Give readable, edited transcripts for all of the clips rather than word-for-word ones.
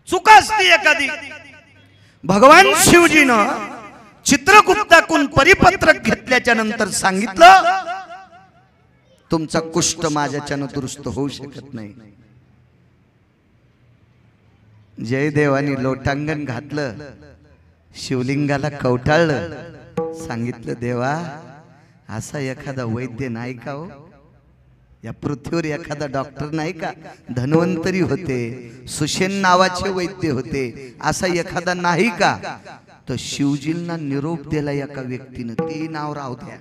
चूक असते एखादी। भगवान शिवजीनं चित्रगुप्ताकडून परिपत्रक घेतल्याच्या नंतर सांगितलं तुमचा कुष्ठ माझ्याच्यानं दुरुस्त होऊ शकत नाही। जयदेवानी लोटांगण घातलं, शिवलिंगाला कवटाळलं, सांगितलं देवा असा एखादा वैद्य नाही का हो? या पृथ्वीवर एखादा डॉक्टर नाही का? धन्वंतरी होते, सुषेण नावाचे वैद्य होते, असा एखादा नाही का? तर शिवजींना निरोप दिला एका व्यक्तीनं, ते नाव राहू द्या,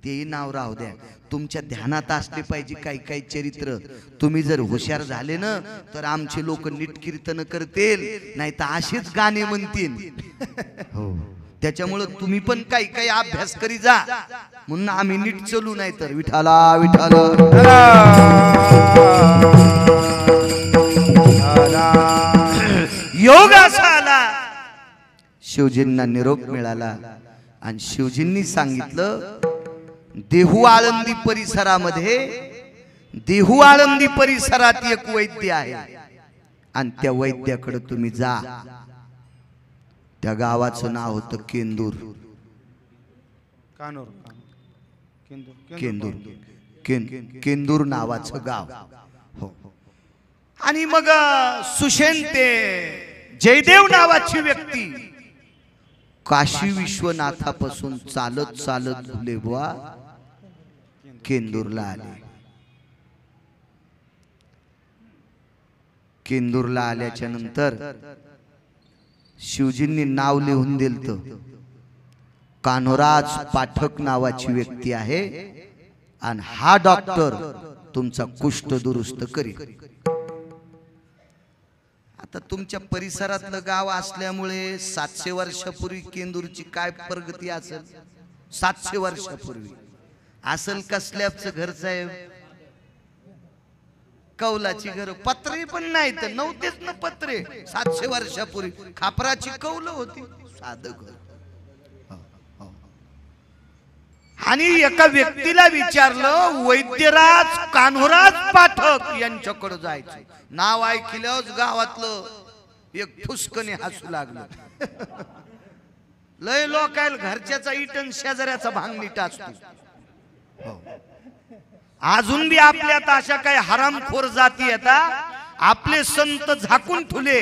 ते नाव राहू द्या, तुमच्या ध्यानात असले पाहिजे काही काही चरित्र। तुम्ही जर हुशार झाले ना तर आमचे लोक नीट कीर्तन करतील, नाही तर असेच गाणे म्हणतील। हो, त्याच्यामुळे तुम्ही पण काही काही अभ्यास करी जा, म्हणून आम्ही नीट चलू, नाही तर विठाला विठाला। योग असा आला, शिवजींना निरोप मिळाला आणि शिवजींनी सांगितलं देहू आळंदी परिसरामध्ये, देहू आळंदी परिसरात एक वैद्य आहे आणि त्या वैद्याकडे तुम्ही जा। त्या गावाचं नाव होतं केंदूर। केंदूर, केंदूर नावाचं गाव। हो, आणि मग सुषेण ते जयदेव नावाची व्यक्ती काशी विश्वनाथापासून चालत चालत भुलेबुवा केंदूरला आले। केंदूरला आल्याच्या नंतर शिवजींनी नाव लिहून दिलं, कान्होराज पाठक नावाची व्यक्ती आहे आणि हा डॉक्टर तुमचा कुष्ठ दुरुस्त करेल। आता तुमच्या परिसरातलं गाव असल्यामुळे 700 वर्षापूर्वी केंदूरची काय प्रगती असेल? 700 वर्षापूर्वी असेल कसल्याचं घर साहेब? कौलाची घर, पत्रे पण नाही तर नव्हतेच ना पत्रे 700 वर्षापूर्वी। खापराची कौल होती, साधं घर। आणि एका व्यक्तीला विचारलं वैद्यराज कान्होराज पाठक यांच्याकडे जायचं। नाव ऐकल्यावर गावातलं एक फुसकने हसू लागलं। लय लोकायला घरच्याचा इटन शेजाऱ्याचा भांगनीट असतो। अजून बी आपल्यात अशा काही हरामखोर जाती येतात, आपले संत झाकून ठुले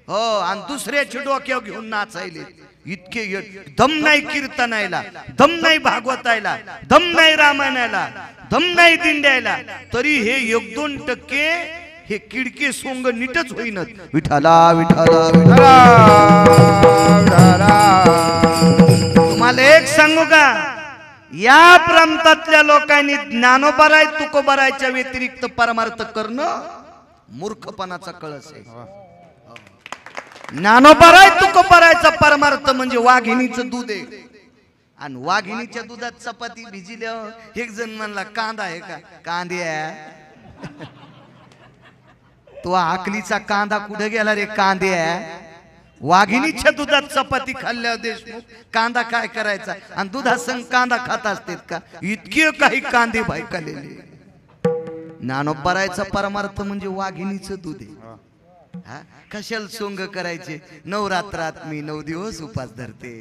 हो आणि दुसऱ्याचे डोक्यावर घेऊन नाचायले। इतके दम नाही कीर्तनायला, दम नाही भागवतायला, दम नाही रामायणाला, दम नाही दिंड्यायला, तरी हे 1-2% हे किडके सोंग नीटच होईनच। विठाला विठाला विठाला। तुम्हाला एक सांगू का, या प्रांतातल्या लोकांनी ज्ञानोबराय तुकोबरायच्या व्यतिरिक्त परमार्थ करणं मूर्खपणाचा कळस आहे। ज्ञानोबराय तुकोबरायचा परमार्थ म्हणजे वाघिणीचं दूध आहे, आणि वाघिणीच्या दुधात चपाती भिजल्यावर एक जण म्हणला कांदा आहे का? कांद्या तो आकलीचा कांदा कुठे गेला रे? कांद्या वाघिणीच्या दुधात चपाती खाल्ल्यावर देशमुख कांदा काय करायचा? आणि दुधासंग कांदा खात असतात का? इतके काही कांदे भाईकालेले। ज्ञानोबरायचा परमार्थ म्हणजे वाघिणीचं दूध आहे। कशाला सोंग करायचे? नवरात्रात मी 9 दिवस उपास धरते,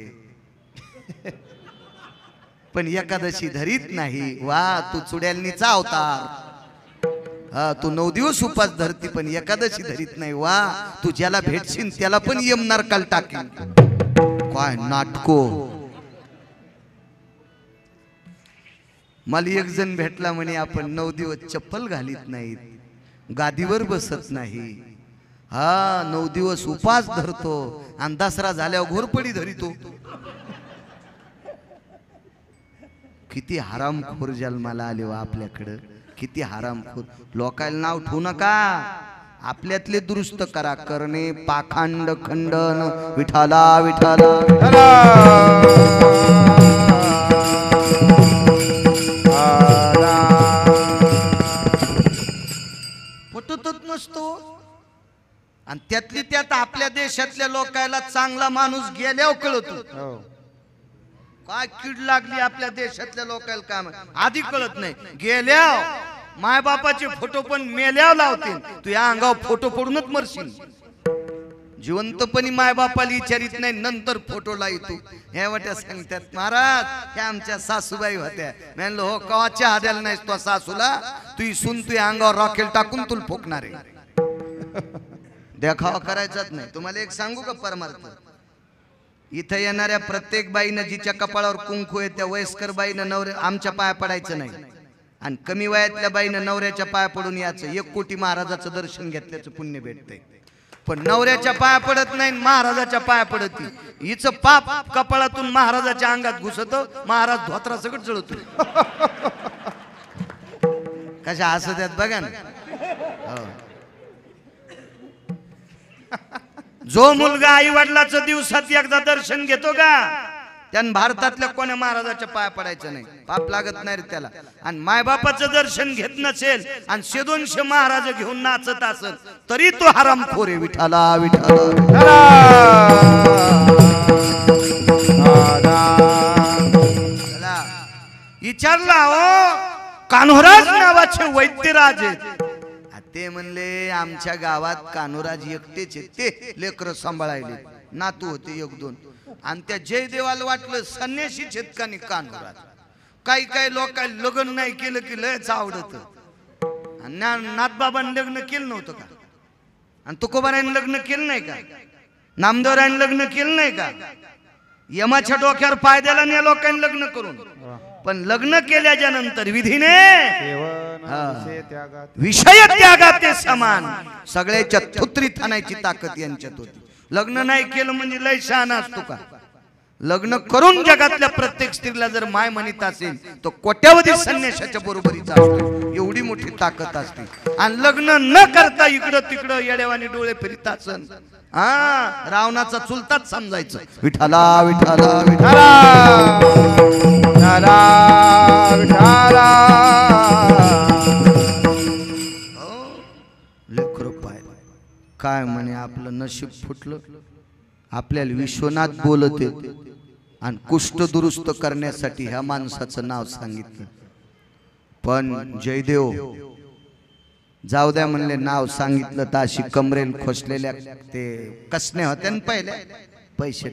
पण एकादशी धरीत नाही। वा, तू चुड्यालनीचा अवतार। हा, तू 9 दिवस उपास धरती पण एकादशी धरीत नाही। वा, तू ज्याला भेटशील त्याला पण यमनार काल टाकेल। काय नाटको! मला एक जण भेटला म्हणे आपण 9 दिवस चप्पल घालीत नाहीत, गादीवर बसत नाही, हा 9 दिवस उपास धरतो आणि दसरा झाल्यावर घोरपडी धरितो। किती हरामखोर जन्माला आले वा आपल्याकडं, किती हरामखोर। लोकांना नाव ठेवू नका, आपल्यातले दुरुस्त करा। करणे पाखंड खंडन। विठाला विठाला। पटतच नसतो, आणि त्यातली त्यात आपल्या देशातल्या लोकांना चांगला माणूस गेल्यावर कळतो काय कीड लागली आपल्या देशातल्या लोकांना। काम आधी कळत नाही, गेल्यावर माय बापाचे फोटो पण मेल्यावर लावतील, तू या अंगावर फोटो पडूनच मरशील। जिवंतपणी माय बापाला विचारित नाही, नंतर फोटोला येतो. ह्या वाट्या सांगतात महाराज ह्या आमच्या सासूबाई होत्या. म्हणलो हो कवाच्या हाद्याला नाहीस तो सासूला, तू सून तू अंगावर रॉकेल टाकून तुला फोकणार आहे. देखावा करायचाच नाही. तुम्हाला एक सांगू का परमार्थ, इथं येणाऱ्या प्रत्येक बाईनं जिच्या कपाळावर कुंकू आहे त्या वयस्कर बाईनं नवऱ्या आमच्या पाया पडायचं नाही, आणि कमी वयातल्या बाईनं नवऱ्याच्या पाया पडून यायचं. 1 कोटी महाराजाचं दर्शन घेतल्याचं पुण्य भेटतंय. पण नवऱ्याच्या पाया पडत नाही, महाराजाच्या पाया पडत. हिचं पाप कपाळातून महाराजाच्या अंगात घुसत, महाराज धोत्रा सगळं जळतो. कशा असं त्यात बघा ना. जो मुलगा आई वडिलाचं दिवसात एकदा दर्शन घेतो का, त्यानं भारतातल्या कोण्या महाराजाच्या पाया पडायचं नाही, पाप लागत नाही रे त्याला. आणि मायबापाचं दर्शन घेत नसेल आणि 100-200 महाराज घेऊन नाचत असेल तरी तो हरामखोर आहे. विठाला विठाला विचारला हो कान्होराज नावाचे वैद्यराज आहेत. ते म्हणले आमच्या गावात कान्होराज एकटेच आहेत, ते लेकरं सांभाळायले, नातू होते 1-2. आणि त्या जयदेवाला वाटलं संन्यासी शेतकानी कान्होराज. काही काही लोक लग्न नाही केलं की लयच आवडत. नाथबाबांनी लग्न केलं नव्हतं का, आणि तुकोबारायने लग्न केलं नाही का, नामदेवरायने लग्न केलं नाही का, यमाच्या डोक्यावर पाय द्यायला नाही लोकांनी लग्न करून. पण लग्न केल्याच्या नंतर विधीने विषय त्यागाते समान सगळ्याच्या थुत्रीत आणायची ताकद यांच्यात होती. लग्न नाही केलं म्हणजे लय शहाणा असतो का. लग्न करून जगातल्या प्रत्येक स्त्रीला जर माय म्हणत असेल तो कोट्यावधी संन्याशाच्या बरोबरीचा असतो. एवढी मोठी ताकद असते. आणि लग्न न करता इकडं तिकडं येड्यावानी डोळे फिरत असन, हा रावणाचा चुलताच समजायचं. विठाला विठाला विठाला विठाला विठाला. लेकरं पाय काय म्हणे आपलं नशीब फुटलं. आपल्याला विश्वनाथ बोलते आणि कुष्ठ दुरुस्त करण्यासाठी ह्या माणसाचं नाव सांगितलं. पण जयदेव जाऊ द्या म्हणले, नाव सांगितलं तर अशी कमरेल खोसलेल्या ते कसने होत्या ना पहिले पैसे.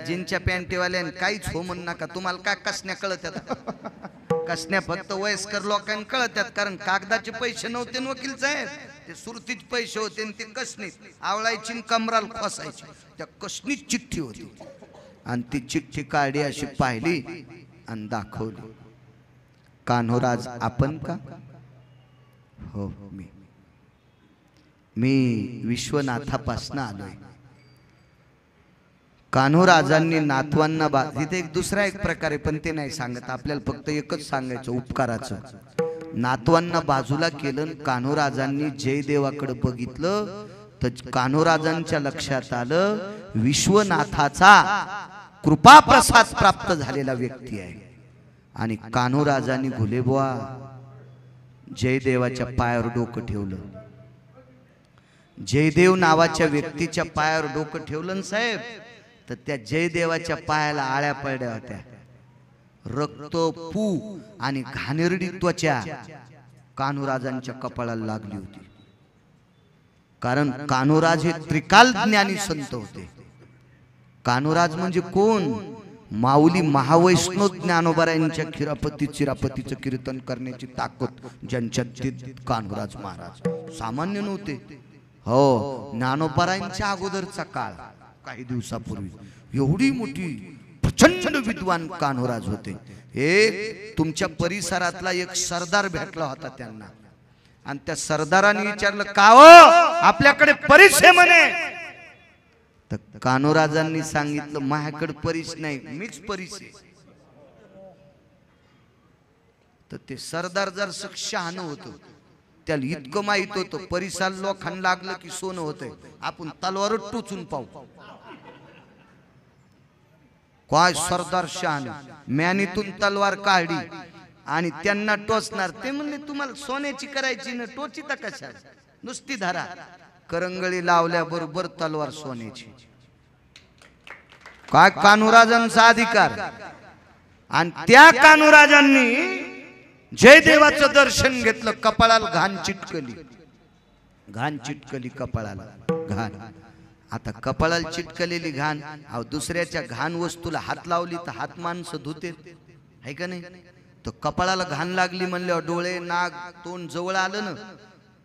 जिनच्या पॅन्टीवाल्याने काहीच हो म्हणू नका, तुम्हाला काय कसण्या कळत आहेत. कसण्या फक्त वयस्कर लोकांना कळतात, कारण कागदाचे पैसे नव्हते वकील साहेब, ते सुरतीच पैसे होते. ते कसनीत आवळायची कमराल खोसायची, त्या कसनीच चिठ्ठी होती. आणि ती चिठ्ठी काढी अशी पाहिली आणि दाखवली. कान्होराज आपण का? हो मी विश्वनाथापासून आलोय. कान्होराजांनी नातवांना तिथे एक दुसरा एक प्रकारे पण ते नाही सांगत, आपल्याला फक्त एकच सांगायचं उपकाराचं. नातवांना बाजूला केलं. कान्होराजांनी जयदेवाकडे बघितलं तर कान्होराजांच्या लक्षात आलं विश्वनाथाचा कृपा प्रसाद प्राप्त झालेला व्यक्ती आहे. आणि कान्होराजांनी घुलेबुवा जयदेवाच्या पायावर डोकं ठेवलं. जयदेव नावाच्या व्यक्तीच्या पायावर डोकं ठेवलं साहेब, तर त्या जयदेवाच्या पायाला आळ्या पडल्या होत्या. रक्त पू आणि घाणेरडी त्वचा कान्होराजांच्या कपाळाला लागली होती. कारण कान्होराज हे त्रिकाल ज्ञानी संत होते. कान्होराज म्हणजे कोण? माऊली महावैष्णव ज्ञानोबारायांच्या चिरापतीचं कीर्तन करण्याची ताकद ज्यांच्यात कान्होराज महाराज सामान्य नव्हते. हो, ज्ञानोबारायांच्या अगोदरचा काळ काही दिवसापूर्वी एवढी मोठी प्रचंड विद्वान कान्होराज होते. एक तुमच्या परिसरातला एक सरदार भेटला होता त्यांना, आणि त्या सरदाराने विचारलं का हो आपल्याकडे परीस आहे म्हणे. तर कान्होराजांनी सांगितलं माझ्याकडे परीस नाही, मीच परीस आहे. तर ते सरदार जर शहाणं होतं, त्याला इतकं माहित होतं परिसाला लोखंड लागलं की सोनं होतंय, आपण तलवारच टोचून पाहू. काय सरदार शहाणं, म्यानीतून तलवार काढली आणि त्यांना टोचणार. ते म्हणले तुम्हाला सोन्याची करायची ना, टोचिता कशा, नुसती धरा. करंगळी लावल्याबरोबर तलवार सोन्याची. काय कान्होराजांचा अधिकार. आणि त्या कान्होराजांनी जयदेवाचं दर्शन घेतलं. कपाळाला घाण चिटकली कपाळाला घाण. आता कपाळाला चिटकलेली घाण, अहो दुसऱ्याच्या घाण वस्तूला हात लावली तर हात माणसं धुते, आहे का नाही? तर कपाळाला घाण लागली म्हणल्यावर डोळे नाक तोंड जवळ आलं ना,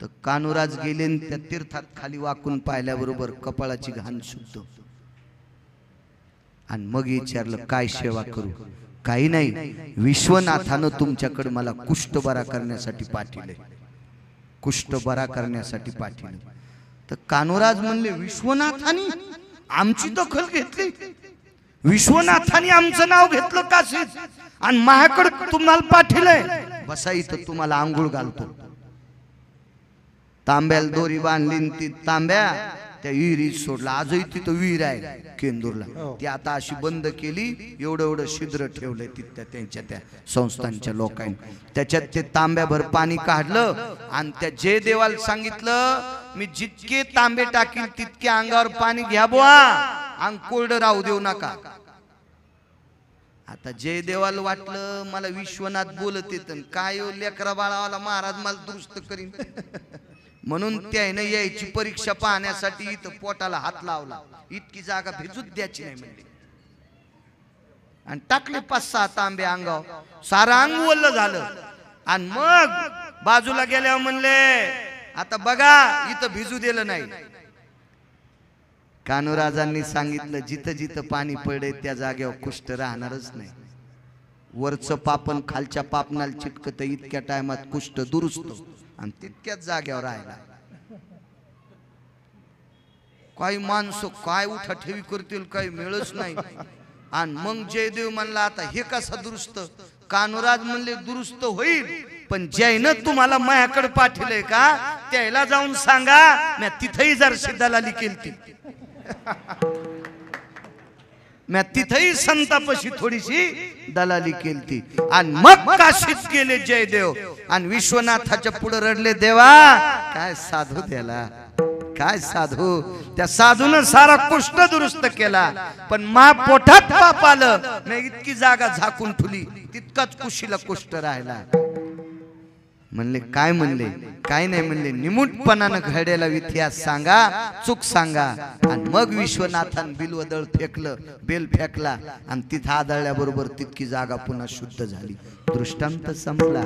तर कान्होराज गेले त्या तीर्थात खाली वाकून पाहिल्याबरोबर कपाळाची घाण शुद्ध. आणि मग विचारलं काय सेवा करू? काही नाही, विश्वनाथानं तुमच्याकडे मला कुष्ठ बरा करण्यासाठी पाठवले, कुष्ठ बरा करण्यासाठी पाठवलं. तर कान्होराज म्हणले विश्वनाथानी आमची दखल घेतली, विश्वनाथानी आमचं नाव घेतलं काशीत आणि माझ्याकडे तुम्हाला पाठवलंय, बसा इथं तुम्हाला आंघोळ घालतो. तांब्याला दोरी बांधली, ती तांब्या त्या विहिरीत सोडला. आजही तिथं विहीर आहे केंदूरला, ती आता अशी बंद केली, एवढं एवढं छिद्र ठेवलंय तिथं त्यांच्या त्या संस्थांच्या लोकांनी. त्याच्यात ते तांब्याभर पाणी काढलं आणि त्या जय देवाला सांगितलं मी जितके तांबे टाकील तितके अंगावर पाणी घ्या बुवा, अंग कोरडं राहू देऊ नका. आता जय देवाला वाटलं मला विश्वनाथ बोलत येतं, काय लेकरा बाळावाला महाराज मला दुरुस्त करीन म्हणून त्याने यायची परीक्षा पाहण्यासाठी इथं पोटाला हात लावला, इतकी जागा भिजूच द्यायची नाही म्हणली, आणि टाकले 5-6 तांबे अंगावर, सारं अंग ओलं झालं. आणि मग बाजूला गेल्यावर म्हणले आता बघा इथं भिजू दिलं नाही. कान्होराजांनी सांगितलं जिथं जिथं पाणी पडे त्या जागेवर कुष्ठ राहणारच नाही. वरचं पापन खालच्या पापनाला चिटकत, इतक्या टायमात कुष्ठ दुरुस्त आणि तितक्याच जागेवर राहिला. काही माणसं काय उठा ठेवी करतील काही मिळच नाही. आणि मग जयदेव म्हणला आता हे कसं दुरुस्त? कान्होराज म्हणले दुरुस्त होईल, पण ज्यानं तुम्हाला माझ्याकडे पाठवलंय का त्याला जाऊन सांगा मी तिथेही जर दलाली केलती, मी तिथेही संतापशी थोडीशी दलाली केलती. आणि मग काशीत गेले जयदेव आणि विश्वनाथाच्या पुढे रडले, देवा काय साधू त्याला, काय साधू. त्या साधून सारा कुष्ठ दुरुस्त केला, पण मा पोटात पाप आलं, मी इतकी जागा झाकून ठेवली तितकाच कुशीला कुष्ठ राहिला. म्हणले काय? म्हणले काय नाही. म्हणले निमुटपणानं घडलेला इतिहास सांगा, चूक सांगा. आणि मग विश्वनाथान बिलवदळ फेकलं, बेल फेकला आणि तिथं आदळल्याबरोबर तितकी जागा पुन्हा शुद्ध झाली. दृष्टांत संपला.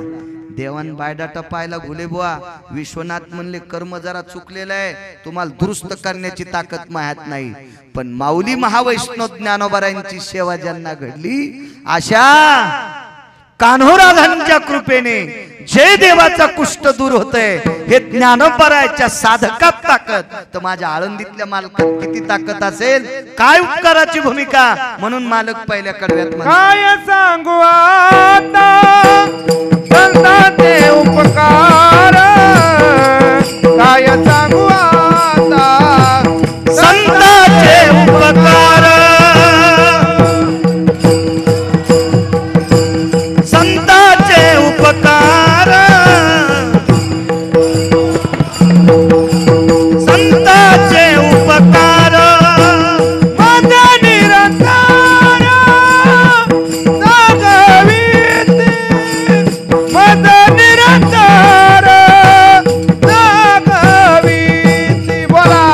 देवान बायडाटा पायला घुले बुवा. विश्वनाथ म्हणले कर्म जरा चुकलेलं आहे, तुम्हाला दुरुस्त करण्याची ताकद माहीत नाही, पण माऊली महावैष्णव ज्ञानोबारायांची सेवा ज्यांना घडली अशा कान्होराजांच्या कृपेने जय देवाचा कुष्ठ दूर होतंय. हे ज्ञानोबाराच्या साधकात ताकद, तर माझ्या आळंदीतल्या मालकात किती ताकद असेल, काय उपकाराची भूमिका. म्हणून मालक पहिल्या कडव्यात काय सांगू आता संतांचे उपकार, काय सांगू आता संतांचे उपकार, संतांचे उपकार, संतांचे उपकार माझा निरंकार जागवीत, माझा निरंकार जागवीत. बोला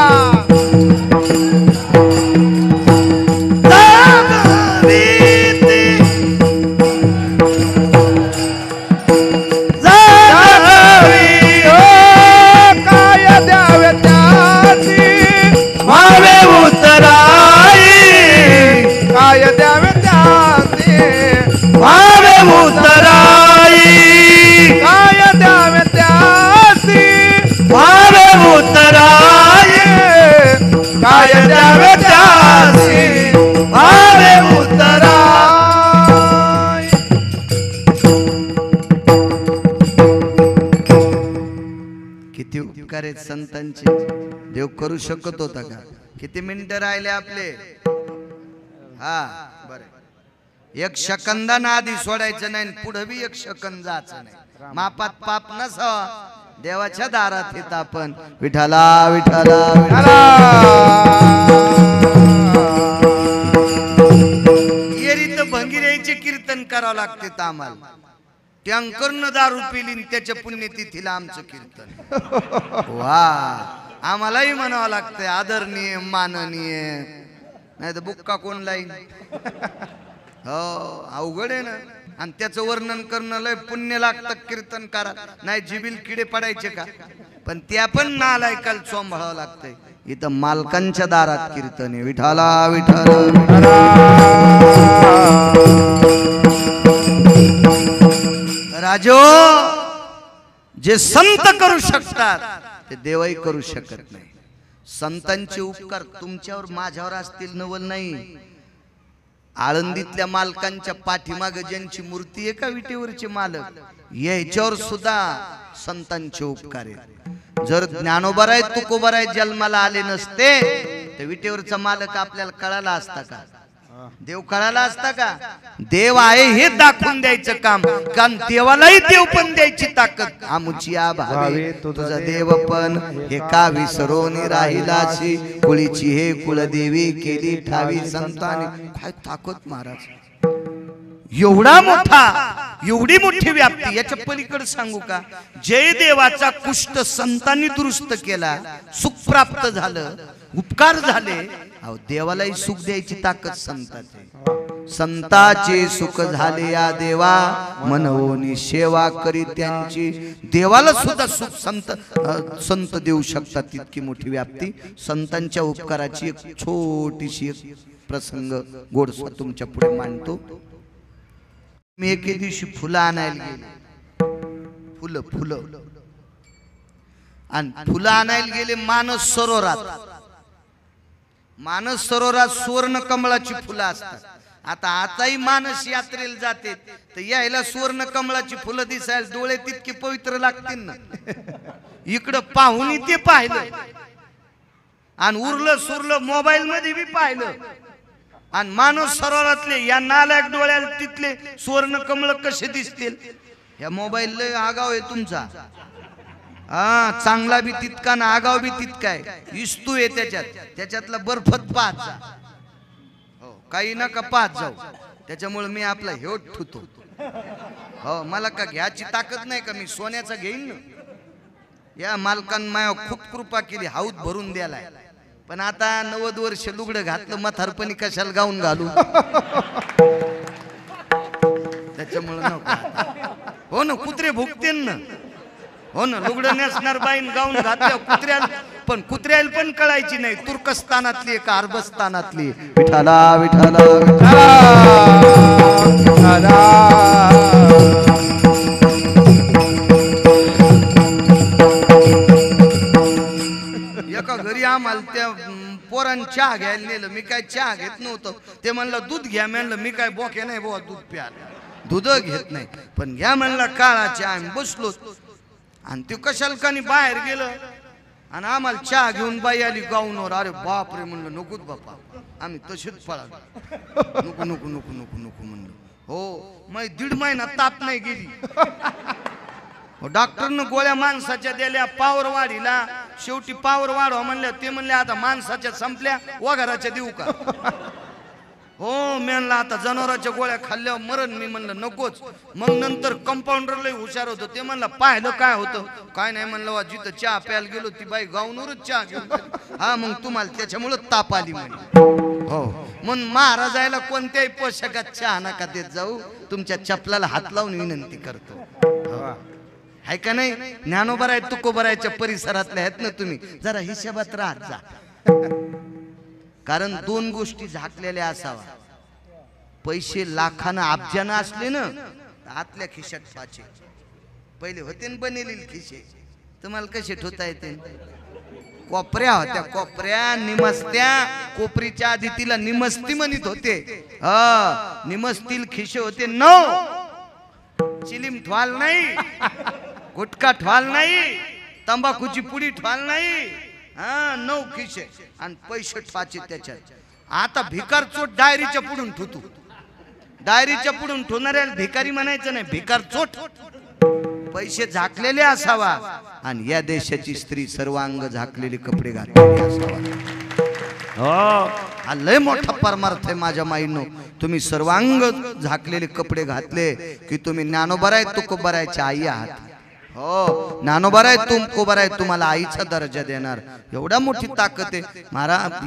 किती उपकार आहेत संतांचे. देव करू शकत होता का? किती मिनिटं राहिले आपले? हा बरं, 1 सेकंदानं आधी सोडायचं नाही, पुढे बी 1 सेकंद जायचं नाही. मापात पाप नसावा. देवाच्या दारात येत आपण विठाला विठाला विठाला. येरीत भंगिऱ्याचे कीर्तन करावं लागते तर आम्हाला. टँकरनं दारू पिली त्याच्या पुण्यतिथीला आमचं कीर्तन. वा, आम्हालाही म्हणावं लागतंय आदरणीय माननीय, नाही तर बुक्का कोण लाईन. हो अवघड आहे ना. आणि त्याचं वर्णन करणं लय पुण्य लागतं कीर्तनकारा, नाही जिबील किडे पडायचे का. पण त्या पण नालायकाला चोंभाळावं लागतंय. इथं मालकांच्या दारात कीर्तन आहे. विठाला विठाला राजो, जे संत करू शकतात ते देवही करू शकत नाही. संतांचे उपकार तुमच्यावर माझ्यावर असतील नवल नाही. आळंदीतल्या मालकांच्या पाठीमागे ज्यांची मूर्ती आहे का विटेवरचे मालक, याच्यावर सुद्धा संतांचे उपकार आहेत. जर ज्ञानोबराय तुकोबराय जन्माला आले नसते तर विटेवरचा मालक आपल्याला कळाला असता का, देव कळाला असता का. देव आहे हे दाखवून द्यायचं काम, कारण देवालाही देव पण द्यायची ताकद. आमुची भावे तुझा देव पण हे का विसरून राहिलाशी, कुळीची हे कुलदेवी केली ठावी संतांनी. काय ताकद महाराज, एवढा मोठा, एवढी मोठी व्याप्ती. याच्या पलीकडे सांगू का, जय देवाचा कुष्ठ संतांनी दुरुस्त केला, सुख प्राप्त झालं, उपकार झाले. अहो देवालाही सुख द्यायची ताकद संताची. संताचे सुख झाले या देवा, मनवोनी सेवा करी त्यांची. देवाला सुद्धा सुख संत देऊ शकतात, तितकी मोठी व्याप्ती. संतांच्या उपकाराची एक छोटीशी प्रसंग गोडसा तुमच्या पुढे मांडतो. मी एके दिवशी फुलं आणायला गेले, फुलं आणि फुलं आणायला गेले मानस सरोवरात. मानस सरोवरात सुवर्ण कमळाची फुलं असतात. आताही मानस यात्रेला जाते तर यायला सुवर्ण कमळाची फुलं दिसायला डोळे तितके पवित्र लागतील ना. इकडं पाहुणी ते पाहिलं आणि उरलं सुरलं मोबाईल मध्ये बी पाहिलं. आणि मानस सरोवरातले या नालायक डोळ्याला तिथले सुवर्ण कमळ कसे दिसतील. या मोबाईल लय आगाव आहे तुमचा. हा चांगला बी तितका ना आगाव बी तितका आहे. इस्तू आहे त्याच्यातला बर्फत पाहत जा. हो काही नका पाहत जाऊ, त्याच्यामुळे मी आपला हेट ठुतो. हो मला का घ्यायची ताकद नाही का, मी सोन्याचा घेईन ना. या मालकान माया खूप कृपा केली, हाऊत भरून द्यालाय. पण आता 90 वर्ष लुगडं घातलं, म्हातारपणी कशाला गाऊन घालू. त्याच्यामुळे नको. हो ना कुत्रे भुकतेन ना. हो ना लुगडं नेसणार बाईन गाऊन घातल्या कुत्र्याला, पण कुत्र्याला पण कळायची नाही तुर्कस्तानातली का अरबस्तानातली. विठाला विठाला एका घरी आम्हाला त्या पोरांनी चहा घ्यायला नेलं. मी काय चहा घेत नव्हतं. ते म्हणलं दूध घ्या. म्हणलं मी काय बोके नाही बाबा दूध प्यायला, दूध घेत नाही, पण घ्या म्हणलं काळा चहा. आम्ही बसलो आणि ते कशाला कानी बाहेर गेलं आणि आम्हाला चहा घेऊन बाई आली गाऊनवर. अरे बाप रे म्हणलं नकोच बापा, आम्ही तसेच पळालो. नको नको नको नको नको म्हणलं. हो मग 1.5 महिना ताप नाही गेली. डॉक्टरनं गोळ्या माणसाच्या दिल्या पावर वाढीला. शेवटी पावर वाढवा म्हणल्या, ते म्हणले आता माणसाच्या संपल्या वगैराच्या देऊ का. हो मी म्हणलं आता जनावराच्या गोळ्या खाल्ल्यावर मरण. मी म्हणलं नकोच. मग नंतर कंपाऊंडर लय हुशार होतं. ते म्हणलं पाहिलं काय होतं. काय नाही म्हणलं, जिथं चहा प्यायला गेलो ती बाई गाऊनवरच चहा घेऊन. हा मग तुम्हाला त्याच्यामुळे ताप आली म्हणे. हो म्हणून महाराजायला कोणत्याही पोशाखात चहा नका देत जाऊ. तुमच्या चपलाला हात लावून विनंती करतो. आहे का नाही. ज्ञानोबराय तुकोबरायच्या परिसरातल्या आहेत ना तुम्ही, जरा हिशोबात राहत जा. कारण 2 गोष्टी झाकलेल्या असावा. पैसे लाखानं अब्जानं असले ना आतल्या खिशात पाचे. पहिले होते ना बनेलेले खिशे, तुम्हाला कसे ठेवता येते. कोपऱ्या होत्या, कोपऱ्या निमस्त्या. कोपरीच्या आधी तिला निमस्ती म्हणत होते. निमस्तील खिशे होते 9. चिलीम ठवाल नाही, गुटखा ठवाल नाही, तंबाखूची पुडी ठवाल नाही. 9 खिशे आणि पैसे पाचे त्याच्यात. आता भिकार चोट डायरीच्या पुढून ठुतू. डायरीच्या पुढून ठेवणाऱ्याला भिकारी म्हणायचं नाही, भिकार चोट. पैसे झाकलेले असावा आणि या देशाची स्त्री सर्वांग झाकलेले कपडे घातलेले असावा. हा लय मोठा परमार्थ आहे माझ्या माईनो. तुम्ही सर्वांग झाकलेले कपडे घातले की तुम्ही ज्ञानोबराय तुकोबरायच्या आई आहात. हो ज्ञानोबा आहे तुमको बरं आहे तुम्हाला आईचा दर्जा देणार एवढा मोठी ताकद आहे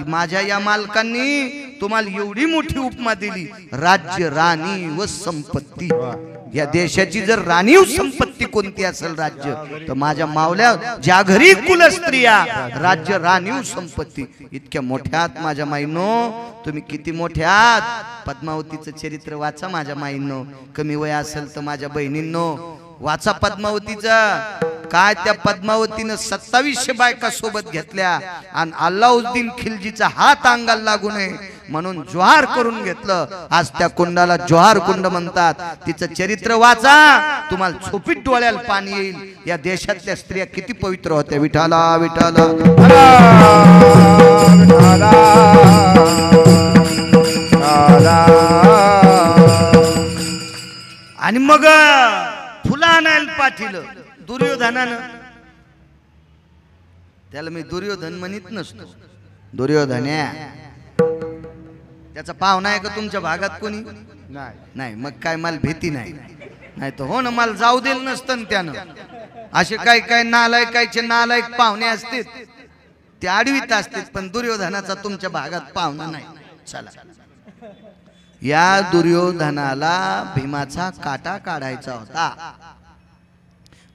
माझ्या या मालकांनी तुम्हाला एवढी मोठी उपमा दिली राज्य राणी व संपत्ती या देशाची जर राणीव संपत्ती कोणती असेल राज्य तर माझ्या मावल्या ज्या घरी कुलस्त्रिया राज्य राणीव संपत्ती इतक्या मोठ्यात माझ्या माईनो तुम्ही किती मोठ्यात पद्मावतीचं चरित्र वाचा माझ्या माईनो कमी वय असेल तर माझ्या बहिणींनो वाचा पद्मावतीचा काय त्या पद्मावतीनं 2700 बायका सोबत घेतल्या आणि अल्लाउद्दीन खिलजीचा हात अंगाला लागू नये म्हणून जोहार करून घेतलं आज त्या कुंडाला जोहार कुंड म्हणतात तिचं चरित्र वाचा तुम्हाला झोपीत डोळ्याला पाणी येईल या देशातल्या स्त्रिया किती पवित्र होत्या विठाला विठाला आणि मग फुलं आणायला पाठीलं दुर्योधनानं त्याला मी दुर्योधन म्हणत नसतो दुर्योधन्या त्याचा पाहुणा आहे का तुमच्या भागात कोणी नाही मग काय मला भीती नाही नाही तर हो ना मला जाऊ देल नसतं त्यानं असे काय काय नालायकायचे नालायक पाहुणे असतील ते आडवीत असतील पण दुर्योधनाचा तुमच्या भागात पाहुणा नाही चला या दुर्योधनाला भीमाचा काटा काढायचा होता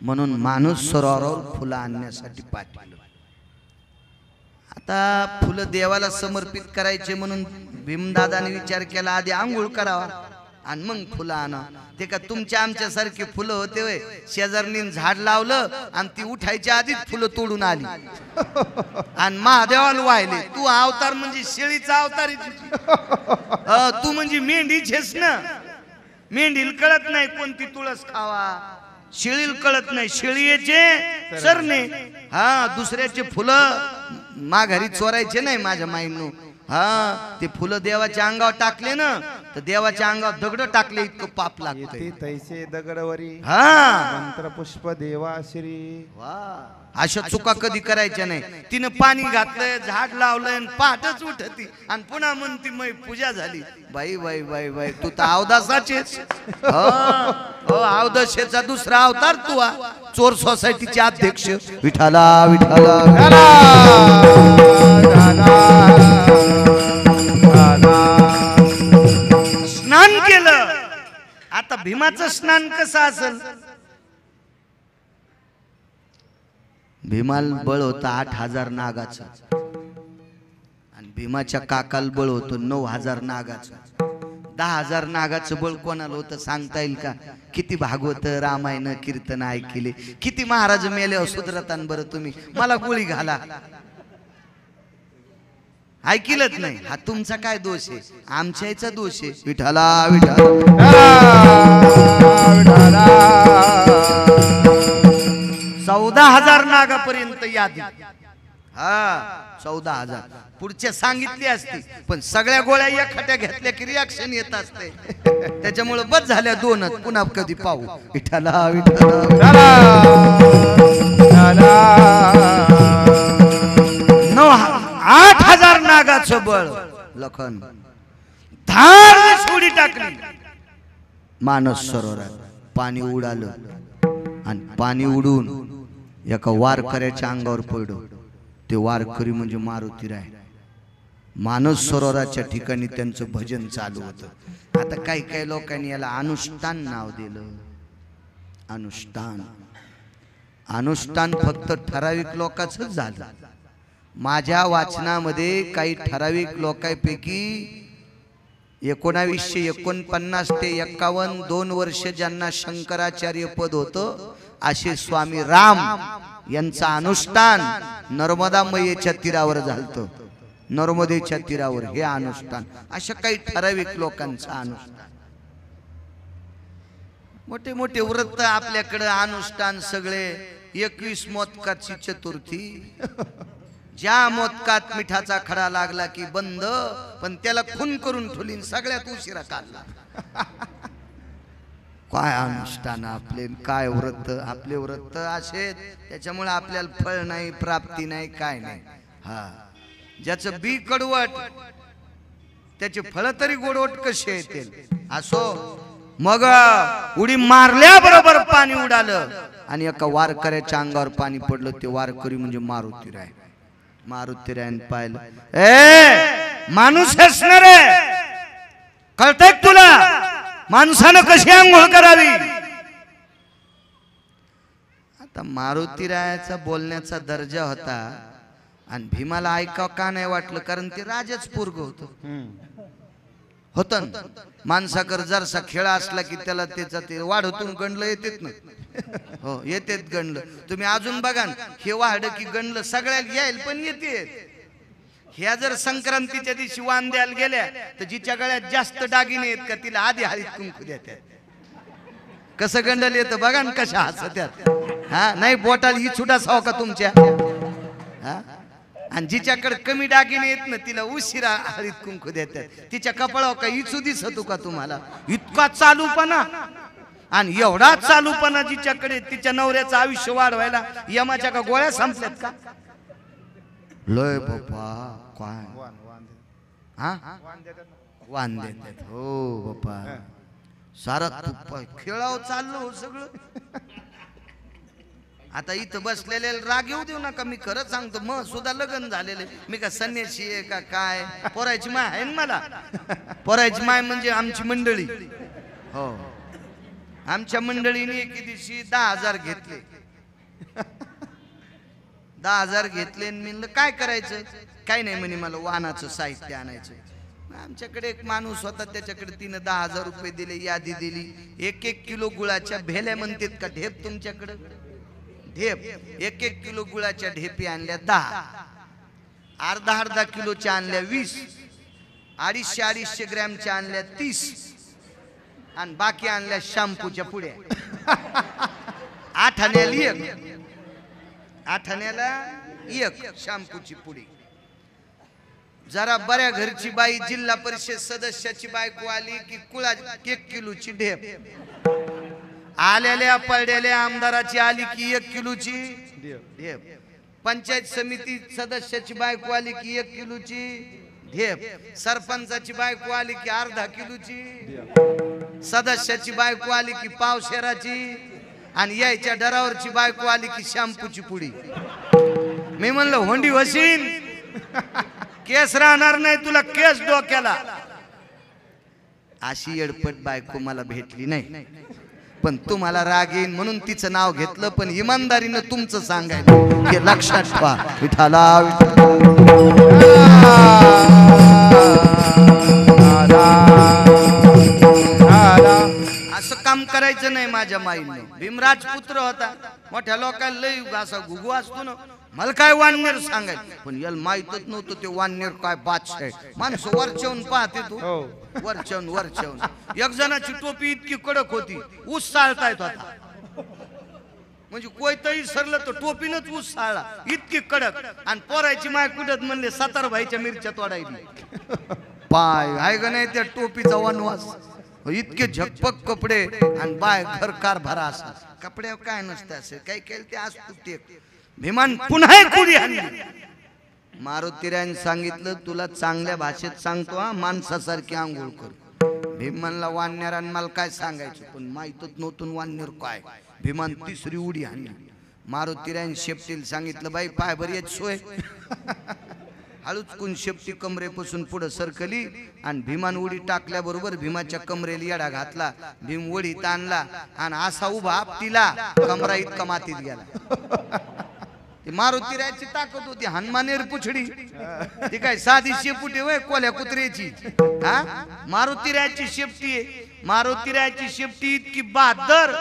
म्हणून माणूस सरोवरावर फुलं आणण्यासाठी पाठवलं आता फुलं देवाला समर्पित करायचे म्हणून भीमदादाने विचार केला आधी आंघोळ करावा आणि मग फुलं आणा ते का तुमच्या आमच्या सारखे फुलं होते होय शेजारनी झाड लावलं आणि ती उठायच्या आधीच फुलं तोडून आली आणि महादेवाला वाहिले तू अवतार म्हणजे शेळीचा अवतार तू म्हणजे मेंढीचेस ना मेंढीला कळत नाही कोणती तुळस खावा शेळीला कळत नाही शेळीचे सरणे हा दुसऱ्याचे फुलं माघारी चोरायचे नाही माझ्या माईंनो हा ते फुलं देवाच्या अंगावर टाकले ना तर देवाच्या अंगावर दगड टाकले इतकं पाप लागते तैसे दगडवरी हा मंत्र पुष्प देवा श्री अशा चुका कधी करायच्या नाही तिनं पाणी घातलंय झाड लावलंय पहाटच उठती आणि पुन्हा म्हणती मै पूजा झाली बाई बाई बाई बाई तू तर अवदासाचेच अवदासेचा दुसरा अवतार तू चोर सोसायटीचे अध्यक्ष विठाला विठाला स्नान केलं आता भीमाचं स्नान कसं असेल भीमाल बळ होतं 8000 नागाचं आणि भीमाच्या काकाल बळ होतं 9000 नागाचं 10000 नागाचं बळ कोणाला होतं सांगता येईल का किती भागवत रामायण कीर्तन ऐकले किती महाराज मेले सुधरतान बरं तुम्ही मला गोळी घाला ऐकिलच नाही हा तुमचा काय दोष आहे आमच्या याचा दोष आहे विठाला विठाला 14000 नागापर्यंत यादी हा 14000 पुढच्या सांगितली असती पण सगळ्या गोळ्या एखाद्या घेतल्या की रिॲक्शन येत असते त्याच्यामुळे बस झाल्या दोनच पुन्हा कधी पाहू विठाला विठाला 8000 नागाचं बळ लखन धार सोडी टाकली मानस सरोवरात पाणी उडालं आणि पाणी उडून एका वारकऱ्याच्या अंगावर पडलं ते वारकरी म्हणजे मारुतीराय मानस सरोवराच्या ठिकाणी त्यांचं भजन चालू होतं आता काही काही लोकांनी याला अनुष्ठान नाव दिलं अनुष्ठान अनुष्ठान फक्त ठराविक लोकांचं झालं माझ्या वाचनामध्ये काही ठराविक लोकांपैकी 1949 ते 51 2 वर्ष ज्यांना शंकराचार्य पद होतं असे स्वामी राम यांचं अनुष्ठान नर्मदा मैयेच्या तीरावर झालतं नर्मदेच्या तीरावर हे अनुष्ठान अशा काही ठराविक लोकांचं अनुष्ठान मोठे मोठे व्रत आपल्याकडे अनुष्ठान सगळे 21 मोदकाची चतुर्थी ज्या मोदकात मिठाचा खडा लागला की बंद पण त्याला खून करून ठेवली सगळ्यात उशिरा काढला काय अनुष्ठान आपले काय व्रत आपले व्रत असे त्याच्यामुळे आपल्याला फळ नाही प्राप्ती नाही काय नाही हा ज्याचं बी कडवट त्याचे फळ तरी गोडवट कसे येतील असो मग उडी मारल्याबरोबर पाणी उडालं आणि एका वारकऱ्याच्या अंगावर पाणी पडलं. ते वारकरी म्हणजे मारुतीराय. मारुतीरायाने पाहिलं, ए माणूस असणार रे, कळतंय तुला माणसानं कशी आंघोळ करावी. आता मारुतीरायाचा बोलण्याचा दर्जा होता आणि भीमाला ऐकाव का नाही वाटलं, कारण ते राजाच पोरग होत. माणसाकर जरसा खेळा असला की त्याला त्याचा ते वाढतून गणलं येतेत ना. हो येतेत गणलं. तुम्ही अजून बघा हे वाढ की गणलं सगळ्याला येईल पण येते. ह्या जर संक्रांतीच्या दिवशी वाण द्यायला गेल्या तर जिच्या गळ्यात जास्त दागिने आहेत का तिला आधी हळीत कुंकू देतात. कसं गंडल येतं बघा ना कशा हसत्यात. हा नाही बोटाला ही छुटा साव का तुमच्या. हा आणि जिच्याकडे कमी दागिने येत ना तिला उशिरा हळीत कुंकू देतात. तिच्या कपाळावर का इचू दिसतो का तुम्हाला. इतका चालूपणा आणि एवढा चालूपणा जिच्याकडे तिच्या नवऱ्याचं आयुष्य वाढवायला यमाच्या का गोळ्या संपल्यात का. लय बाप्पा काय हा वाण देतात. हो बाप्पा सारा तुप्पा खेळाव चाललो सगळं. आता इथं बसलेले राग येऊ देऊ नका. मी खरं सांगतो मग सुद्धा लग्न झालेले. मी का संन्यासी आहे का काय. पोरायची माय आहे ना मला. पोरायची माय म्हणजे आमची मंडळी. हो आमच्या मंडळीने एके दिवशी 10,000 घेतले. 10,000 घेतले. म्हणलं काय करायचं. काय नाही म्हणे मला वाणाचं साहित्य आणायचं. आमच्याकडे एक माणूस होता त्याच्याकडे तिनं 10,000 रुपये दिले. यादी दिली. 1-1 किलो गुळाच्या भेल्या म्हणतात का ढेप तुमच्याकडे. ढेप 1-1 किलो गुळाच्या ढेपी आणल्या 10. अर्धा किलोच्या आणल्या 20. 250-250 ग्रॅमच्या आणल्या 30 आणि बाकी आणल्या शॅम्पूच्या पुड्या. 8 आण्याला 1. 8 आण्याला 1 शॅम्पूची पुडी. जरा बऱ्या घरची बाई जिल्हा परिषद सदस्याची बायको आली की कुळा 1 किलोची ढेप. आलेल्या पडलेल्या आमदाराची आली की 1 किलोची ढेप. पंचायत समिती सदस्याची बायको आली की 1 किलोची ढेप. सरपंचाची बायको आली की अर्धा किलोची. सदस्याची बायको आली की पावशेराची आणि यायच्या डरावरची बायको आली की शॅम्पूची पुडी. मी म्हणलं होंडी वसीन केस राहणार नाही तुला केस डोक्याला. अशी एडपट बायको मला भेटली नाही. पण तुम्हाला राग येईन म्हणून तिचं नाव घेतलं. पण इमानदारीनं तुमचं सांगायचं हे लक्षात ठेवा. विठाला असं काम करायचं नाही माझ्या माईनं. भीमराज पुत्र होता. मोठ्या लोकांना लय असा घुगू असतो ना. मला काय वाननेर सांगायचं पण याला माहितच नव्हतं ते वाननेर काय बादशाह आहे. माणसं वरच्याहून पाहते तू वरच्याहून. एक जणाची टोपी इतकी कडक होती ऊस साळता येत होता. म्हणजे कोयतही सरलं तर टोपीनच ऊस साळला इतकी कडक. आणि पोरायची माय कुठत म्हणले 17 भाईच्या मिरच्या तोडायली. पाय आहे का नाही त्या टोपीचा वनवास. इतके झकपक कपडे आणि बाय घर कारभारा असा. कपड्यावर काय नसतं असं काही केलं ते असतो ते. भीमान पुन्हा कुडी आणली. मारुतीरायाने सांगितलं तुला चांगल्या भाषेत सांगतो हा माणसासारखी आंघोळ कर. भीमानला वाननेर आणि मला काय सांगायचं पण माहितच नव्हतं वाननेर काय. भीमान 3री उडी आणली. मारुतीरायाने शेपटीला सांगितलं बाई पाय बरी याची सोय. हळूच कुण शेपटी कमरेपासून पुढे सरकली आणि भीमान उडी टाकल्याबरोबर भीमाच्या कमरेला येडा घातला. भीम वडीत आणला आणि असा उभा आपटीला कमरा इतका मातीत गेला. मारुतीरायाची ताकद होती. हनुमानेर पुछडी ती काय साधी शेपुटी वय कोल्या कुत्र्याची. हा मारुतीरायाची शेपटी आहे. मारुतीरायाची शेपटी इतकी बहादर.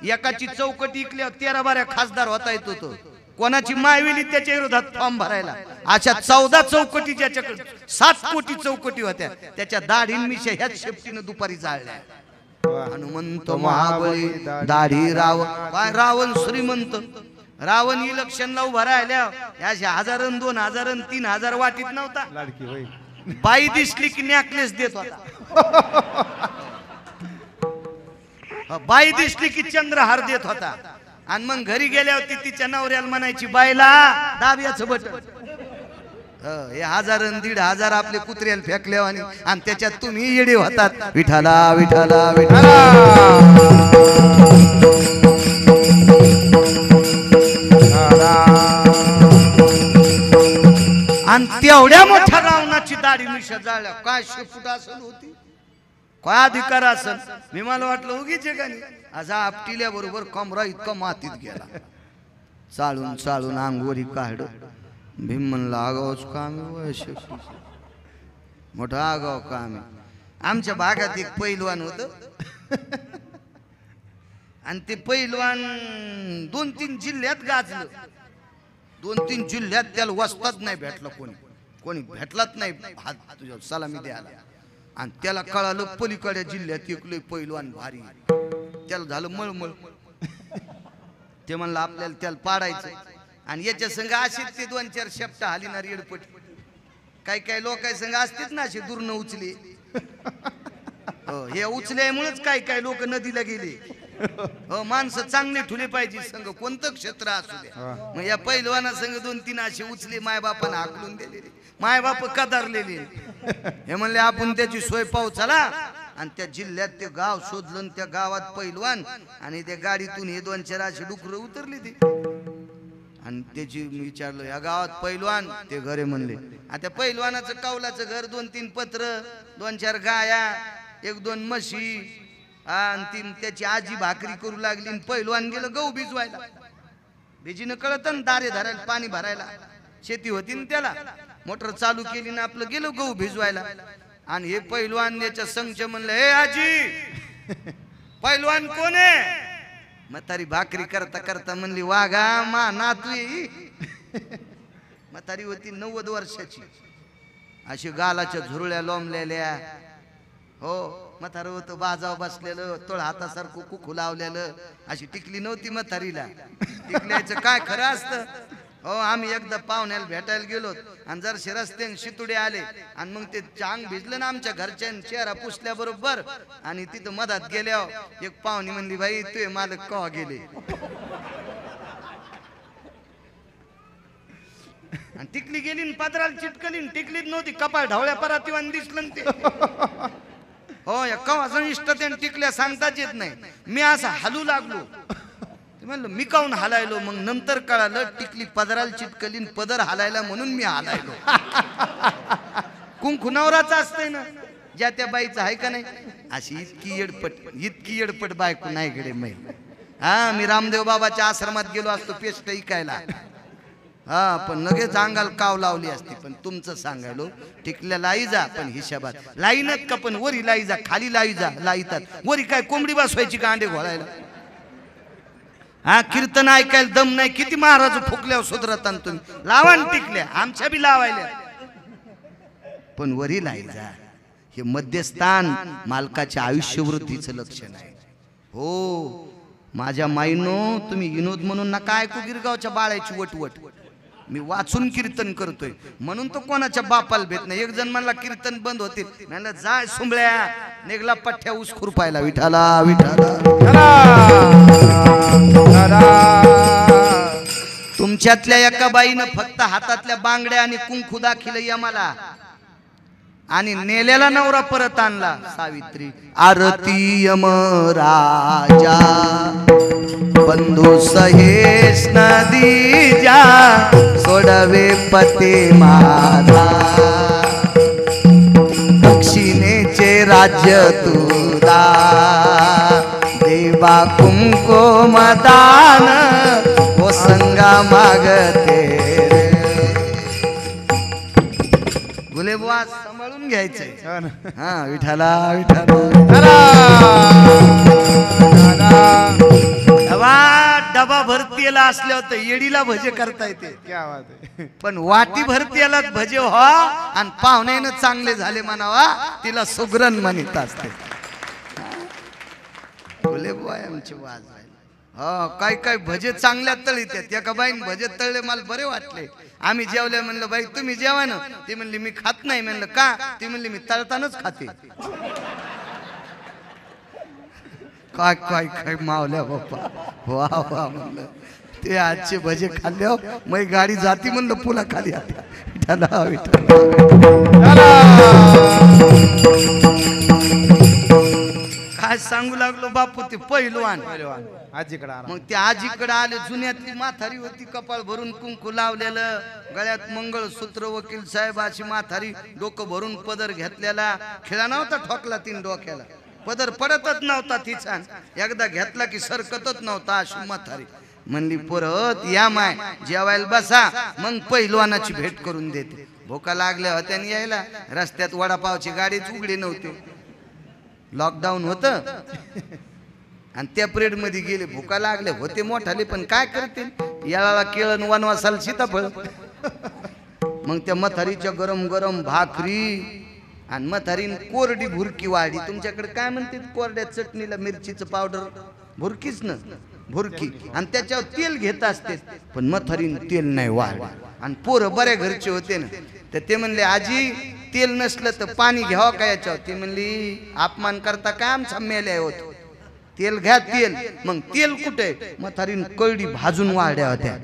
एकाची चौकटी इकल्यावर 13-12 खासदार होता येत होतो. कोणाची मायविली त्याच्या विरोधात फॉर्म भरायला. अशा 14 चौकटी ज्याच्याकडे 7 कोटी चौकटी होत्या त्याच्या दाढीन मिशा ह्याच शेपटीनं दुपारी जाळल्या. हनुमंत महाबळी दाढी रावण. काय रावण श्रीमंत. रावण इलेक्शनला उभा राहिल्या अशा 1000 2000 3000 वाटीत नव्हता. बाई दिसली की नेकलेस देत होता. बाई दिसली की चंद्रहार देत होता. आणि मग घरी गेल्यावर ती तिच्या नवऱ्याला म्हणायची बाईला दाब याचं बटन. हे 1000 आणि 1500 आपले कुत्र्याला फेकले आणि त्याच्यात तुम्ही येडे होतात. विठाला विठाला विठाला. आणि तेवढ्या मोठ्या रावणाची दाढी मिशा जाळल्या. काय शेपूट असेल होती, काय अधिकार असेल. मी मला वाटलं उगीच आहे का नाही. असा आपटिल्या बरोबर कमरा इतका मातीत गेला. चालून चालून अंगोरी काढ. भीम म्हणला आगावच काम मोठा आगाव काम. आमच्या भागात एक पैलवान होत आणि ते पैलवान 2-3 जिल्ह्यात गाजलं. 2-3 जिल्ह्यात त्याला वस्ताद नाही भेटला. कोणी भेटलाच नाही हात तुझ्या सलामी द्यायला. आणि त्याला कळालं पलीकडे जिल्ह्यात एकलंय पैलवान भारी. त्याला झालं मळमळ. ते म्हणलं आपल्याला त्याला पाडायचं. आणि याच्या संघ असेच ते 2-4 शेपट हालिनार येडपट. काही लोक संघ असतेच ना असे दुर्न उचले. हे उचल्यामुळेच काही लोक नदीला गेले. माणसं चांगले ठुले पाहिजे संघ कोणतं क्षेत्र असू द्या. मग या पैलवाना संघ 2-3 असे उचले. मायबापानं हाकलून दिलेले. मायबाप कदारलेले. हे म्हणले आपण त्याची सोय पाहू चला. आणि त्या जिल्ह्यात ते गाव शोधलं. त्या गावात पैलवान आणि त्या गाडीतून हे 2-4 असे डुकरं उतरली ते. आणि त्याची विचारलं या गावात पैलवान. ते घरे म्हणले. आता पैलवानाचं कौलाचं घर 2-3 पत्र 2-4 गाया 1-2 म्हशी आणि त्याची आजी भाकरी करू लागली. पैलवान गेलं गहू भिजवायला. भिजीनं कळत ना दारे धरायला पाणी भरायला. शेती होती ना त्याला. मोटर चालू केली ना आपलं गेलो गहू भिजवायला. आणि हे पैलवान याच्या संघ म्हणलं हे आजी पैलवान कोण आहे. म्हातारी भाकरी करता करता म्हणली वाघा मा नातू. म्हातारी होती 90 वर्षाची. अशी गालाच्या झुरळ्या लोंबलेल्या. हो म्हातारं होतं बाजाव बसलेलं तोळ हातासारखं कुकू लावलेलं. अशी टिकली नव्हती म्हातारीला. टिकल्याचं काय खरं असतं. हो आम्ही एकदा पाहुण्याला भेटायला गेलो आणि जरशे रस्त्याने शितुडे आले आणि मग ते चांग भिजलं ना आमच्या घरच्या चेहरा पुसल्या बरोबर. आणि तिथं मधात गेल्यावर एक पाहुणी म्हणली बाई तुझे मालक कवा गेले. आणि टिकली गेली पदराला चिटकली. टिकलीच नव्हती कपाळ ढवळ्या परातीवान दिसलं ते. हो या कवा इष्ट त्याने टिकल्या सांगताच येत नाही. मी असं हलू लागलो. म्हणलं मी काऊन हालायलो. मग नंतर कळालं टिकली पदराला चिटकली पदर हालायला म्हणून मी हालायलो. कुंकुनावराचं असतंय ना ज्या त्या बाईचं आहे का नाही. अशी इतकी येडपट बायको नाही कडे मै. हा मी रामदेव बाबाच्या आश्रमात गेलो असतो पेस्ट इकायला. हा पण लगेच अंगाला काव लावली असती. पण तुमचं सांगायलो टिकल्या लाई जा पण हिशोबात लाईनच का. पण वरी लाई जा खाली लाई जा लाईतात. वरी काय कोंबडी बसवायची का अंडे घोळायला. हा कीर्तन ऐकायला दम नाही. किती महाराज फुकल्यावर सुधरता तुम्ही. लावा टिकल्या आमच्या बी लावायला. पण वरी लाई जा. हे मध्यस्थान मालकाच्या आयुष्यवृद्धीचं लक्षण आहे. हो माझ्या माईनो तुम्ही विनोद म्हणून नका ऐकू गिरगावच्या बाळाची वटवट. मी वाचून कीर्तन करतोय म्हणून तो कोणाच्या बापाला भेट नाही. एक जण म्हणला कीर्तन बंद होतील. म्हणलं जा सुंबळ्या निघला पठ्ठ्या ऊस खुरपायला. विठाला विठाला. तुमच्यातल्या एका बाईनं फक्त हातातल्या बांगड्या आणि कुंकू दाखिलं यमाला आणि नेलेला नवरा परत आणला. सावित्री आरती यम राजा बंधू सहेश नदी जा सोडवे पते माझा. दक्षिणेचे राज्य तुला देवा कुंकुम दान ओ संगा मागते. गुलेबुवा सांभाळून घ्यायचंय. हा विठाला विठाला. डबा भरतीला असल्या होतं येडीला भजे करता येते. पण वाटी भरतीला भजे व्हा आणि पाहुण्यानं चांगले झाले म्हणावा तिला सुग्रण म्हणत असते. गुलेबुवा आमचे वाज हो काय भजे चांगल्या तळीत आहेत. एका बाईन भजे तळले मला बरे वाटले. आम्ही जेवले म्हणलं बाई तुम्ही जेवा ना. ती म्हणली मी खात नाही. म्हणलं का. ती म्हणली मी तळतानाच खाते. काय मावल्या बाप्पा वा वा म्हणलं. ते आजचे भजे खाल्ले मग गाडी जाती म्हणलं पुला खाली आता. विठ्ठला विठ्ठला. काय सांगू लागलो बापू ते पहिलवान. आजीकडे आणा. मग ते आजीकडे आले. जुन्यातली म्हातारी होती, कपाळ भरून कुंकू लावलेलं, गळ्यात मंगळसूत्र, वकील साहेबाची म्हातारी, डोकं भरून पदर घेतलेला. खिळा नव्हता ठोकला तीन डोक्याला, पदर पडतच नव्हता तिचा, एकदा घेतला की सरकतच नव्हता. अशी म्हातारी म्हणली, परत या माय जेवायला बसा, मग पहिलवानाची भेट करून देते. भोका लागल्या होत्या यायला. रस्त्यात वडापावची गाडीच उघडी नव्हती, लॉकडाऊन होतं. आणि त्या पिरियड मध्ये गेले. भुका लागले होते मोठाले, पण काय करतील, याला केळन वनवासाला सीताफळ. मग त्या म्हातारीच्या गरम गरम भाकरी आणि म्हातारीन कोरडी भुरकी वाढी. तुमच्याकडे काय म्हणते कोरड्या चटणीला मिरचीचं पावडर? भुरकीच ना, भुरकी. आणि त्याच्यावर तेल घेत असते, पण म्हातारीन तेल नाही वाढ. आणि पोरं बऱ्या घरचे होते ना, तर ते म्हणले, आजी तेल नसलं तर पाणी घ्यावं का याच्यावर? ती म्हणली, अपमान करता काय आमचा मेल्या होत, तेल घ्या तेल. मग तेल कुठे? म्हातारीन कळडी भाजून वाढ्या होत्या.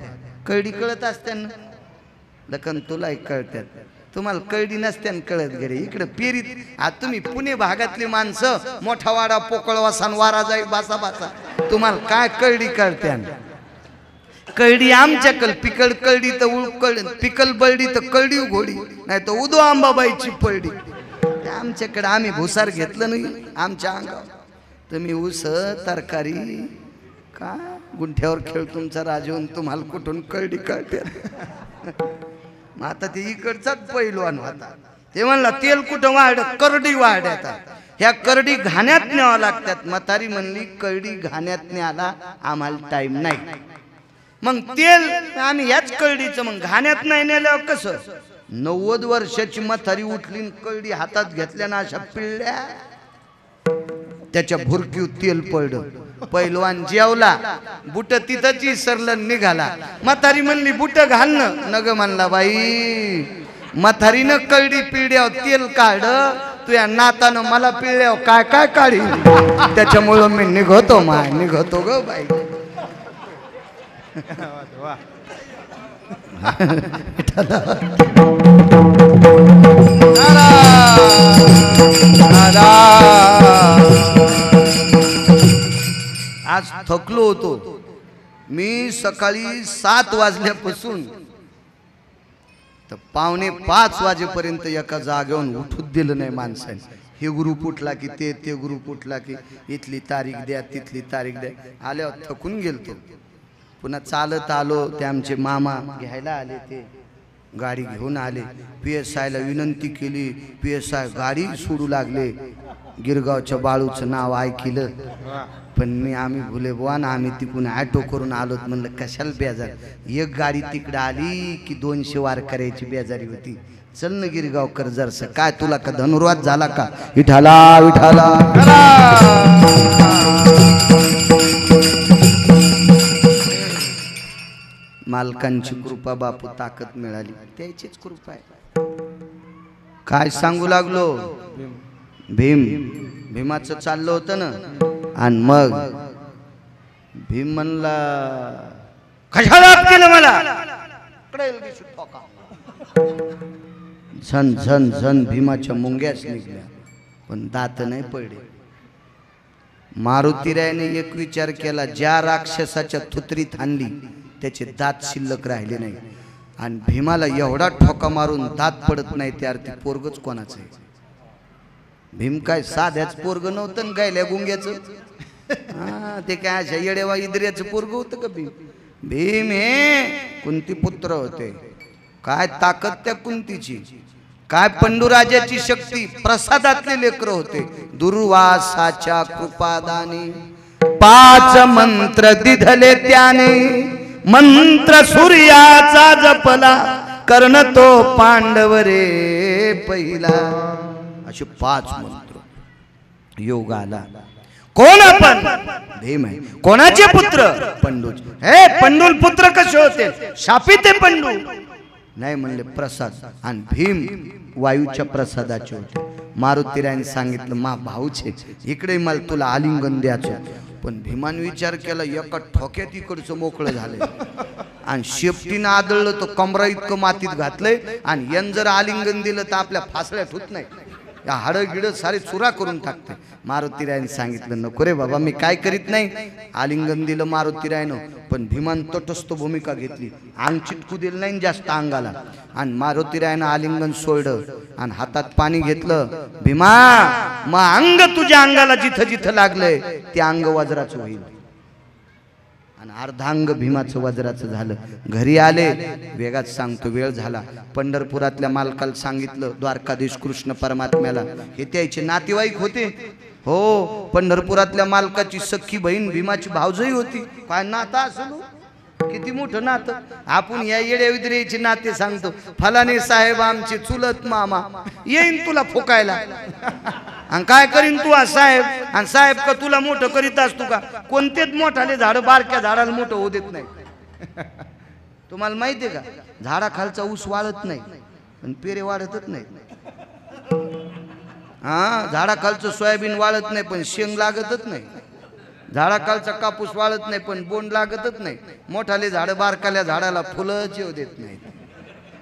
कळडी कळत असत्या लखन, तुलाही कळत्यात, तुम्हाला कळडी नसत्यान कळत गडे. इकडे पेरीत आज तुम्ही पुणे भागातली माणसं, मोठा वाडा पोकळवासान वारा जाई बासा बासा, तुम्हाला काय कळडी कळत्यान? कळडी आमच्याकल पिकल कळडी तर पिकल बळडी तर कळडी घोडी, नाही तर उदो आंबाबाईची पळडी. आमच्याकडे आम्ही भुसार घेतलं नाही आमच्या अंगावर. तुम्ही ऊस तरकारी का गुंठ्यावर खेळ तुमचा राजवून, तुम्हाला कुठून कळडी कळते? मग आता ते इकडचाच पैलवान होता. ते म्हणला, तेल कुठं वाढ? करडी वाढ्यात. ह्या करडी घाण्यात न्यावं लागतात. म्हातारी म्हणली, करडी घाण्यात न्याला आम्हाला टाइम नाही. मग तेल आम्ही याच कळडीचं, मग घाण्यात नाही नेल्यावर कसं? 90 वर्षाची म्हातारी उठली, कळडी हातात घेतल्या ना, अशा पिळल्या, त्याच्या भुरकीव तेल पडलं. पैलवान जेवला, बुट तिथंच सरलं, निघाला. म्हातारी म्हणली, बुट घालणं नग. म्हणला, बाई म्हातारीनं कळडी पिळ्यावर तेल काढ, तुझ्या नातानं मला पिळ्यावर काय काय काढी, त्याच्यामुळं मी निघतो माय, निघतो ग बाई. आज थकलो होतो मी. सकाळी 7 वाजल्यापासून तर 4:45 वाजेपर्यंत एका जागेवरून उठूच दिलं नाही माणसाने. हे ग्रुप उठला की ते ग्रुप उठला की इथली तारीख द्या, तिथली तारीख द्या. आल्यावर थकून गेलतो. पुन्हा चालत आलो. ते आमचे मामा घ्यायला आले, ते गाडी घेऊन आले. PSI ला विनंती केली. PSI गाडी सोडू लागले. गिरगावच्या बाळूचं नाव ऐकलं, पण आम्ही भुले बुवा ना, आम्ही तिकडून ॲटो करून आलो. म्हणलं कशाला बेजार, एक गाडी तिकडं आली की 200 वार करायची बेजारी होती. चल ना गिरगावकर जरसं. काय तुला का धनुर्वाद झाला का? विठाला विठाला. मालकांची कृपा बापू, ताकद मिळाली, त्याचीच कृपा आहे. काय सांगू लागलो? भीमाचं चाललं होतं ना, आणि मग भीम म्हणला, कशाला केलं मला? झन झन झन भीमाच्या मुंग्याच निघल्या, पण दात नाही पडले. मारुतीरायाने एक विचार केला, ज्या राक्षसाच्या थुत्रीत आणली त्याचे दात शिल्लक राहिले नाही. आणि भीमाला एवढा ठोका मारून दात पडत नाही, त्या अर्थी पोरगच कोणाचं आहे? भीम काय साध्याच पोरग नव्हतं गायल्या गुंग्याचं. ते काय अशा येडेवा इद्र्याचं पोरग होतं का भीम? भीम हे कुंती पुत्र होते. काय ताकद त्या कुंतीची, काय पंडुराजाची शक्ती. प्रसादातले लेकर होते. दुर्वासाच्या कृपादानी 5 मंत्र दिधले त्याने. मंत्र सूर्याचा जपला, कर्ण तो पांडव रे पहिला. असे 5 मंत्र योग आला. कोण आपण? भीम आहे. कोणाचे पुत्र? पंडूच. हे पंडूल पुत्र कसे होते? शापित आहे पंडू. नाही म्हणले प्रसाद. आणि भीम वायूच्या प्रसादाचे होते. मारुतीरायाने सांगितलं, मा भाऊचे इकडे मला तुला आलिंगन द्यायचं. पण भीमाने विचार केला, एका ठोक्यात इकडचं मोकळं झालं. आणि शेपटीनं आदळलं तर कमरा इतकं मातीत घातलंय आणि यन जर आलिंगन दिलं तर आपल्या फासळ्यात होत नाही, या हाडं गिडं सारे चुरा करून टाकते. मारुतीरायाने सांगितलं नको रे बाबा, मी काय करीत नाही. आलिंगन दिलं मारुतीरायानं, पण भीमान तटस्थ भूमिका घेतली, अंग चिटकू दिलं नाही जास्त अंगाला. आणि मारुतीरायानं आलिंगन सोडलं आणि हातात पाणी घेतलं. भीमा, मग अंग तुझ्या अंगाला जिथं जिथं लागलंय ते अंग वज्राचं होईल. आणि अर्धांग भीमाचं वज्राचं झालं. घरी आले, वेगात सांगतो वेळ झाला. पंढरपुरातल्या मालकाला सांगितलं, द्वारकाधीश कृष्ण परमात्म्याला, हे त्याचे नातेवाईक होते. हो, पंढरपुरातल्या मालकाची सख्खी बहीण भीमाची भावजई होती. काय नातं असलो, किती मोठं नातं. आपण या येड्या विद्रेचे नाते सांगतो, फलाने साहेब आमचे चुलत मामा, येईन तुला फुकायला. आणि काय करीन तू आज साहेब, आणि साहेब का तुला मोठं करीत असतो का? कोणतेच मोठाले झाड बारक्या झाडाला मोठं होऊ देत नाही. तुम्हाला माहितीये का, झाडाखालचा ऊस वाळत नाही पण पेरे वाढतच नाही. हा, झाडाखालचं सोयाबीन वाळत नाही पण शेंग लागतच नाही. झाडाखालचा कापूस वाळत नाही पण बोंड लागतच नाही. मोठाले झाड बारकाल्या झाडाला फुलं येऊ देत नाही,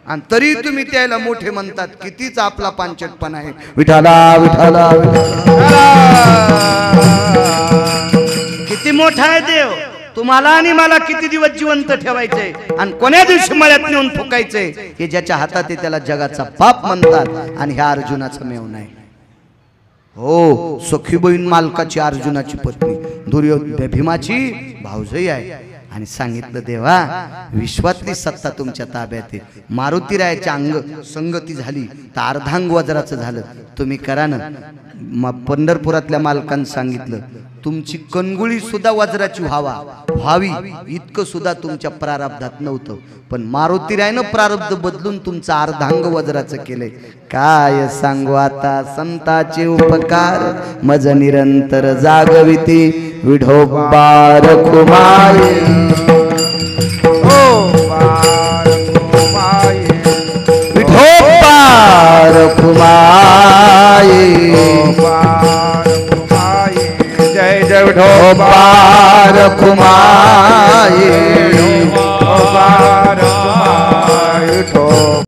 आणि तरी तुम्ही त्याला मोठे म्हणतात. कितीच आपला पांचटपणा आहे. विठाला विठाला किती मोठा आहे देव. तुम्हाला आणि मला किती दिवस जिवंत ठेवायचंय आणि कोण्या दिवशी मळ्यात नेऊन फुकायचंय, हे ज्याच्या हातात आहे त्याला जगाचा पाप म्हणतात. आणि ह्या अर्जुनाचा मेव नाही. हो, सखी बहीण मालकाची अर्जुनाची पत्नी, भीमाची भावजई आहे. आणि सांगितलं देवा, विश्वातली सत्ता तुमच्या ताब्यात आहे. मारुतीरायाच्या अंग संगती झाली तर अर्धांग वज्राचं झालं. तुम्ही करा ना. पंढरपुरातल्या मालकांनी सांगितलं, तुमची कणगुळी सुद्धा वज्राची व्हावी इतकं सुद्धा तुमच्या प्रारब्धात नव्हतं, पण मारुतीरायानं प्रारब्ध बदलून तुमचं अर्धांग वज्राचं केलंय. काय सांगू आता संताचे उपकार, मज निरंतर जागविती विठोबा रखुमाई. विठोबा रखुमाई, जय जय विठोबा रखुमाई.